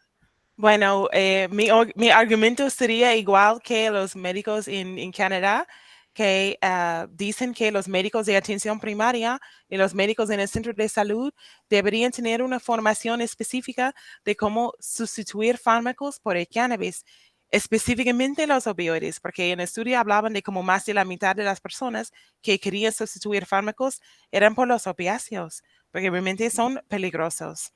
Bueno, mi argumento sería igual que los médicos en Canadá, que dicen que los médicos de atención primaria y los médicos en el centro de salud deberían tener una formación específica de cómo sustituir fármacos por el cannabis, específicamente los opioides, porque en el estudio hablaban de como más de la mitad de las personas que querían sustituir fármacos eran por los opiáceos, porque realmente son peligrosos.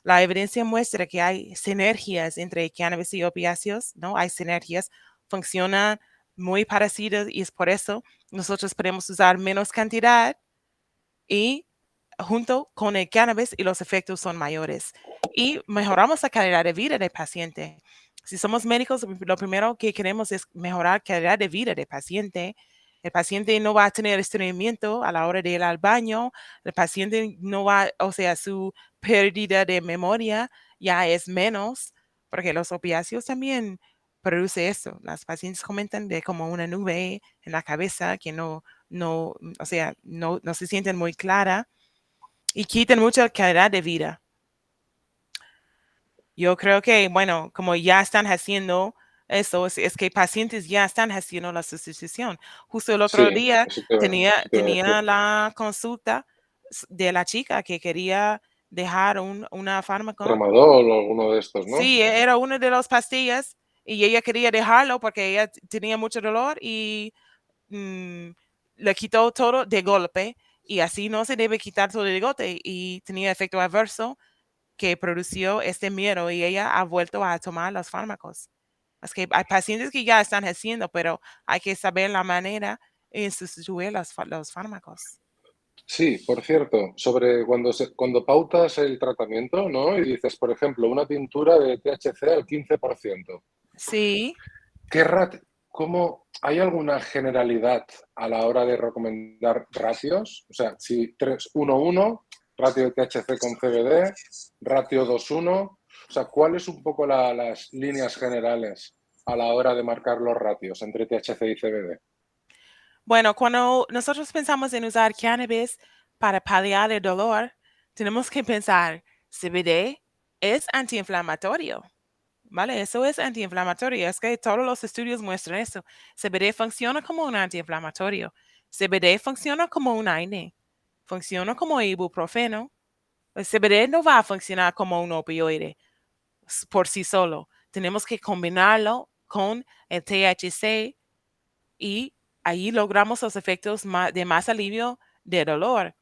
La evidencia muestra que hay sinergias entre cannabis y opiáceos, ¿no? Hay sinergias, funcionan muy parecidas y es por eso nosotros podemos usar menos cantidad y junto con el cannabis y los efectos son mayores. Y mejoramos la calidad de vida del paciente. Si somos médicos, lo primero que queremos es mejorar calidad de vida del paciente. El paciente no va a tener estreñimiento a la hora de ir al baño. El paciente no va, o sea, su pérdida de memoria ya es menos, porque los opiáceos también produce eso. Las pacientes comentan de como una nube en la cabeza que no, o sea, no se sienten muy clara y quitan mucha calidad de vida. Yo creo que, bueno, como ya están haciendo eso, es que pacientes ya están haciendo la sustitución. Justo el otro sí, día eso te iba a tenía decir, la consulta de la chica que quería dejar una fármaco. tramadol o alguno de estos, ¿no? Sí, era una de las pastillas y ella quería dejarlo porque ella tenía mucho dolor y mm, le quitó todo de golpe y así no se debe quitar todo de golpe y tenía efecto adverso que produció este miedo y ella ha vuelto a tomar los fármacos. Es que hay pacientes que ya están haciendo, pero hay que saber la manera en sustituir los fármacos. Sí, por cierto, sobre cuando pautas el tratamiento, ¿no? Y dices, por ejemplo, una tintura de THC al 15%. Sí, ¿Qué cómo, hay alguna generalidad a la hora de recomendar ratios? O sea, si 3:1:1, ratio de THC con CBD, ratio 2:1, o sea, ¿cuáles un poco las líneas generales a la hora de marcar los ratios entre THC y CBD? bueno, cuando nosotros pensamos en usar cannabis para paliar el dolor, tenemos que pensar, CBD es antiinflamatorio. ¿Vale? Eso es antiinflamatorio. Es que todos los estudios muestran eso. CBD funciona como un antiinflamatorio. CBD funciona como un AINE. Funciona como ibuprofeno. El CBD no va a funcionar como un opioide por sí solo. Tenemos que combinarlo con el THC y ahí logramos los efectos de más alivio de dolor.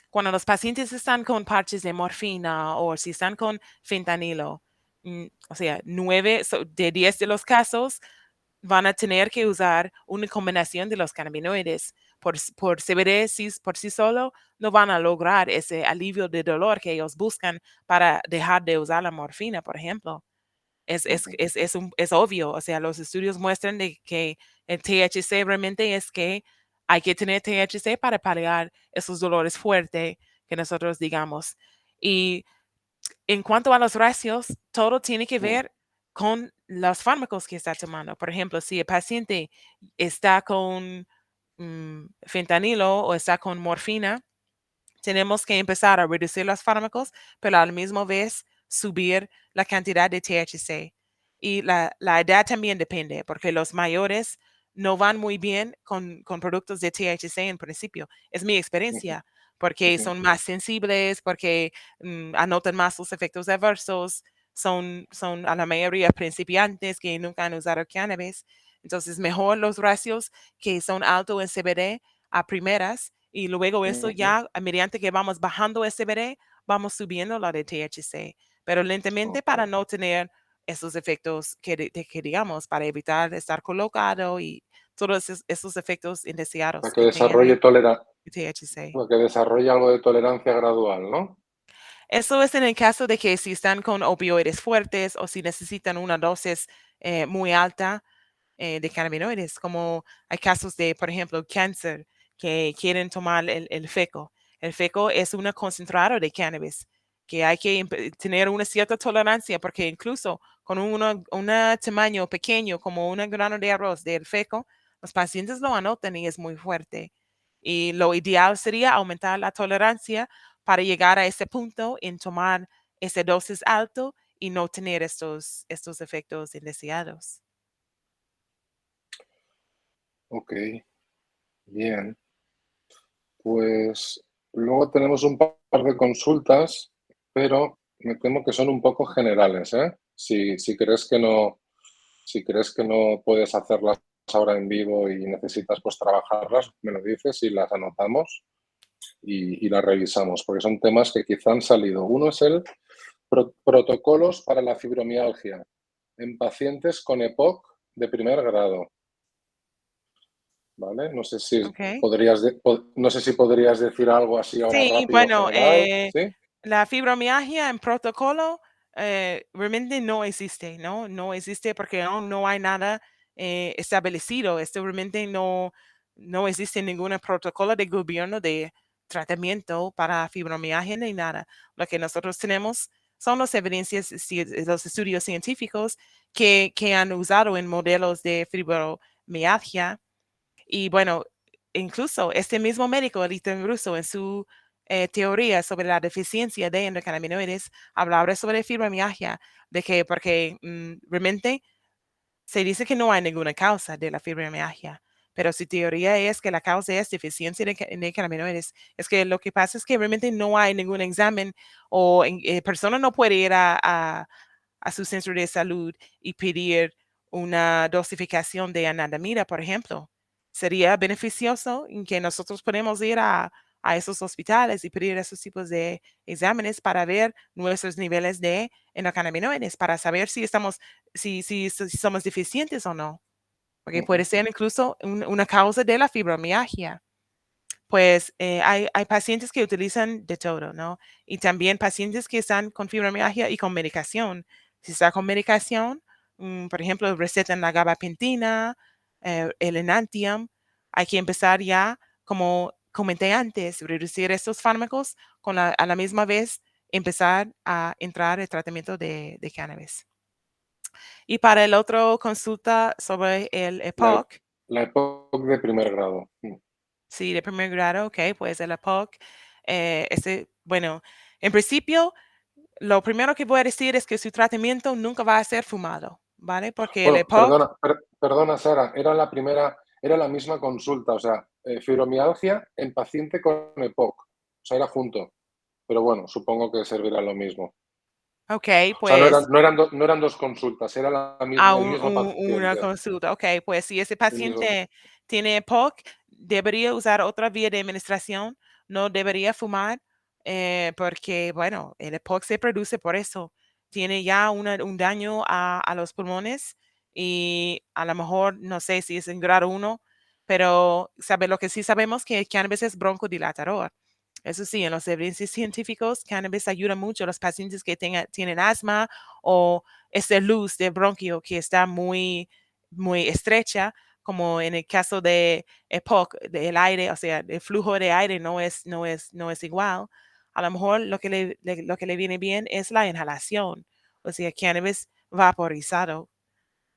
Cuando los pacientes están con parches de morfina o si están con fentanilo, o sea, 9 de 10 de los casos van a tener que usar una combinación de los cannabinoides. Por CBD por sí solo no van a lograr ese alivio de dolor que ellos buscan para dejar de usar la morfina, por ejemplo. Es obvio, o sea, los estudios muestran de que el THC realmente es que hay que tener THC para paliar esos dolores fuertes que nosotros digamos. Y en cuanto a los ratios, todo tiene que Mm, ver con los fármacos que está tomando. Por ejemplo, si el paciente está con fentanilo o está con morfina, tenemos que empezar a reducir los fármacos, pero a la misma vez subir la cantidad de THC. Y la edad también depende, porque los mayores no van muy bien con productos de THC en principio. Es mi ujú, experiencia, porque ujú. son más sensibles, porque anotan más los efectos adversos, son a la mayoría principiantes que nunca han usado cannabis. Entonces, mejor los ratios que son altos en CBD a primeras y luego eso Ujú. ya, mediante que vamos bajando el CBD, vamos subiendo la de THC, pero lentamente Ok. para no tener esos efectos que digamos, para evitar estar colocado y todos esos efectos indeseados Para que desarrolle THC. para que desarrolle algo de tolerancia gradual, ¿no? Eso es en el caso de que si están con opioides fuertes o si necesitan una dosis muy alta de cannabinoides, como hay casos de, por ejemplo, cáncer, que quieren tomar el feco. El feco es un concentrado de cannabis, que hay que tener una cierta tolerancia, porque incluso con un tamaño pequeño, como un grano de arroz del feco, los pacientes lo anotan y es muy fuerte. Y lo ideal sería aumentar la tolerancia para llegar a ese punto en tomar esa dosis alto y no tener estos efectos indeseados. Ok, bien. Pues luego tenemos un par de consultas, pero me temo que son un poco generales, ¿eh? Si crees que no, si crees que no puedes hacerlas ahora en vivo y necesitas pues trabajarlas, me lo dices y las anotamos y las revisamos, porque son temas que quizá han salido. Uno es el protocolos para la fibromialgia en pacientes con EPOC de primer grado. ¿Vale? No sé si Okay. no sé si podrías decir algo así ahora Sí, rápido, bueno, general, ¿sí? la fibromialgia en protocolo realmente no existe, ¿no? No existe porque no hay nada establecido. Esto realmente no existe ningún protocolo de gobierno de tratamiento para fibromialgia ni nada. Lo que nosotros tenemos son las evidencias, los estudios científicos que han usado en modelos de fibromialgia. Y bueno, incluso este mismo médico, el Ethan Russo, en su teoría sobre la deficiencia de endocannabinoides, hablaba sobre fibromialgia, de que porque realmente se dice que no hay ninguna causa de la fibromialgia, pero su teoría es que la causa es deficiencia de cannabinoides. Es que lo que pasa es que realmente no hay ningún examen o persona no puede ir a su centro de salud y pedir una dosificación de anandamida, por ejemplo. Sería beneficioso en que nosotros podemos ir a esos hospitales y pedir esos tipos de exámenes para ver nuestros niveles de endocannabinoides, para saber si somos deficientes o no, porque puede ser incluso una causa de la fibromialgia. Pues hay pacientes que utilizan de todo, ¿no? Y también pacientes que están con fibromialgia y con medicación. Si está con medicación, por ejemplo, recetan la gabapentina, el Enantium, hay que empezar ya, como comenté antes, reducir estos fármacos a la misma vez empezar a entrar el tratamiento de cannabis. Y para el otro consulta sobre el La, EPOC, la EPOC de primer grado. sí, de primer grado, ok, pues el EPOC, bueno, en principio, lo primero que voy a decir es que su tratamiento nunca va a ser fumado, ¿vale? Porque el Bueno, EPOC, perdona, Sara, era la misma consulta, o sea, fibromialgia en paciente con EPOC, o sea, era junto, pero bueno, supongo que servirá lo mismo. ok, O sea, pues no eran dos consultas, era a el mismo una paciente. consulta. Ok, pues si ese El mismo, paciente tiene EPOC, debería usar otra vía de administración, no debería fumar, porque, bueno, el EPOC se produce por eso. Tiene ya un daño a los pulmones y a lo mejor, no sé si es en grado 1, pero lo que sí sabemos que el cannabis es broncodilatador. Eso sí, en los evidencias científicos, cannabis ayuda mucho a los pacientes que tienen asma o esa luz de bronquio que está muy estrecha, como en el caso de EPOC, del aire, o sea, el flujo de aire no es igual. A lo mejor lo que le viene bien es la inhalación, o sea, cannabis vaporizado.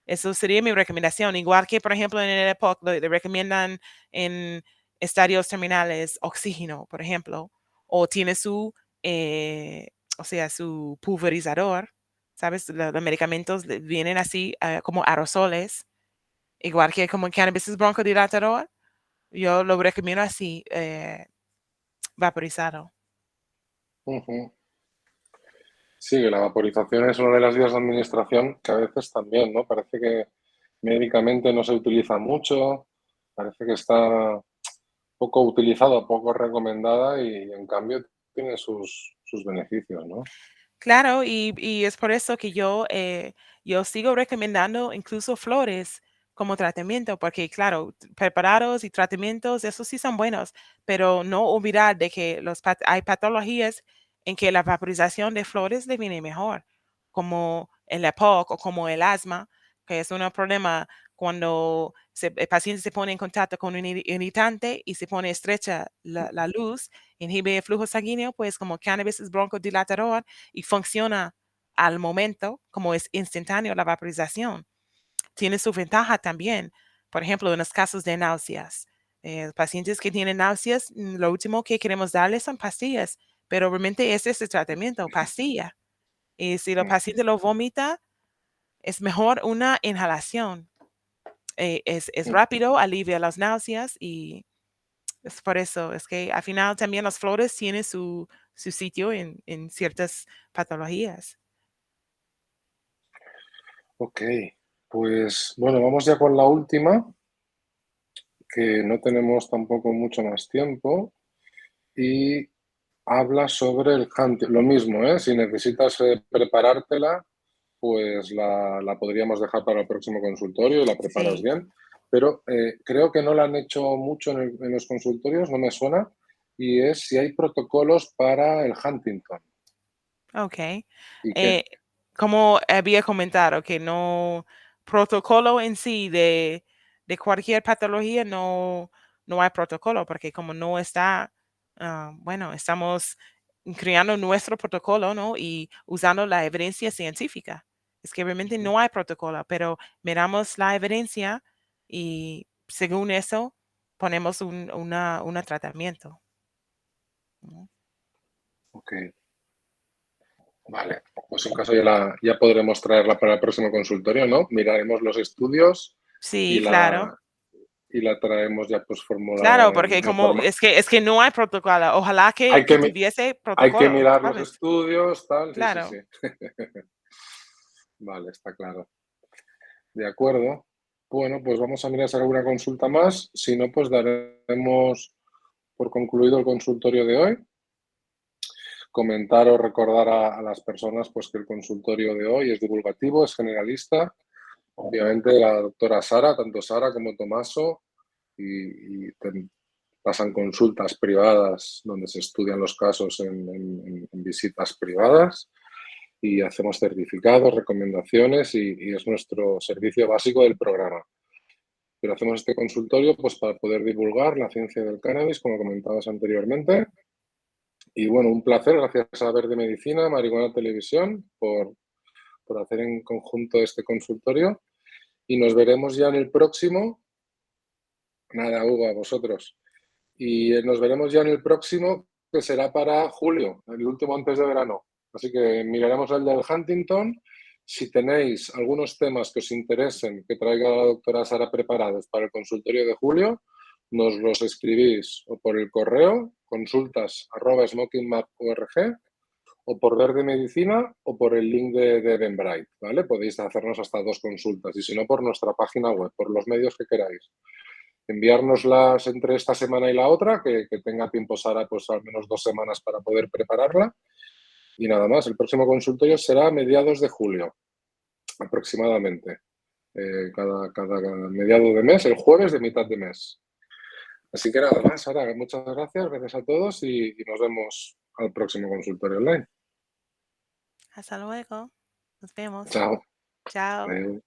Eso sería mi recomendación. Igual que, por ejemplo, en el EPOC le recomiendan en estadios terminales oxígeno, por ejemplo, o tiene eh, su pulverizador, ¿sabes? Los medicamentos vienen así como aerosoles, igual que como el cannabis es broncodilatador, yo lo recomiendo así, vaporizado. ujú. Sí, la vaporización es una de las vías de administración que a veces también, ¿no? Parece que médicamente no se utiliza mucho, parece que está poco utilizada, poco recomendada y en cambio tiene sus beneficios, ¿no? Claro, y es por eso que yo sigo recomendando incluso flores como tratamiento, porque claro, preparados y tratamientos, esos sí son buenos, pero no olvidar de que hay patologías en que la vaporización de flores le viene mejor, como el EPOC o como el asma, que es un problema cuando el paciente se pone en contacto con un irritante y se pone estrecha la luz, inhibe el flujo sanguíneo, pues como cannabis es broncodilatador y funciona al momento, como es instantáneo la vaporización. Tiene su ventaja también, por ejemplo, en los casos de náuseas. Pacientes que tienen náuseas, lo último que queremos darles son pastillas, pero realmente ese es el tratamiento, pastilla. Y si el paciente lo vomita, es mejor una inhalación. Es rápido, alivia las náuseas y es por eso, es que al final también las flores tienen su sitio en ciertas patologías. Ok, pues bueno, vamos ya con la última, que no tenemos tampoco mucho más tiempo, y habla sobre el hunting. Lo mismo, ¿eh? Si necesitas preparártela, pues la podríamos dejar para el próximo consultorio y la preparas Sí, bien. Pero creo que no la han hecho mucho en los consultorios, no me suena, y es si hay protocolos para el Huntington. ok. Y que Eh, Como había comentado, que no, protocolo en sí de cualquier patología no hay protocolo, porque como no está, bueno, estamos creando nuestro protocolo, ¿no? Y usando la evidencia científica. Es que realmente no hay protocolo, pero miramos la evidencia y según eso ponemos un tratamiento, ¿no? Ok, vale. Pues en caso ya podremos traerla para el próximo consultorio, ¿no? Miraremos los estudios y Sí, claro. la traemos ya pues Claro, formulada porque en como forma. es que no hay protocolo. Ojalá Hay que que, tuviese hay que protocolo, mirar los ¿sabes? estudios, tal, sí, sí, sí. Claro. Vale, está claro. De acuerdo. Bueno, pues vamos a mirar si hay alguna consulta más. Si no, pues daremos por concluido el consultorio de hoy. Comentar o recordar a las personas pues, que el consultorio de hoy es divulgativo, es generalista. Obviamente la doctora Sara, tanto Sara como Tomaso, y pasan consultas privadas donde se estudian los casos en visitas privadas y hacemos certificados, recomendaciones y es nuestro servicio básico del programa. Pero hacemos este consultorio pues, para poder divulgar la ciencia del cannabis, como comentabas anteriormente. Y bueno, un placer, gracias a Verde Medicina, Marihuana Televisión, por hacer en conjunto este consultorio. Y nos veremos ya en el próximo. Nada, Hugo, a vosotros. Y nos veremos ya en el próximo, que será para julio, el último antes de verano. Así que miraremos el del Huntington. Si tenéis algunos temas que os interesen que traiga la doctora Sara preparados para el consultorio de julio, nos los escribís o por el correo consultas@smokingmap.org o por Verde Medicina o por el link de Eventbrite, ¿vale? Podéis hacernos hasta 2 consultas y si no por nuestra página web, por los medios que queráis. Enviárnoslas entre esta semana y la otra, que tenga tiempo Sara pues al menos 2 semanas para poder prepararla. Y nada más, el próximo consultorio será a mediados de julio, aproximadamente. Cada mediado de mes, el jueves de mitad de mes. Así que nada más, Sara, muchas gracias a todos y nos vemos al próximo consultorio online. Hasta luego. Nos vemos. Chao. Chao. Adiós.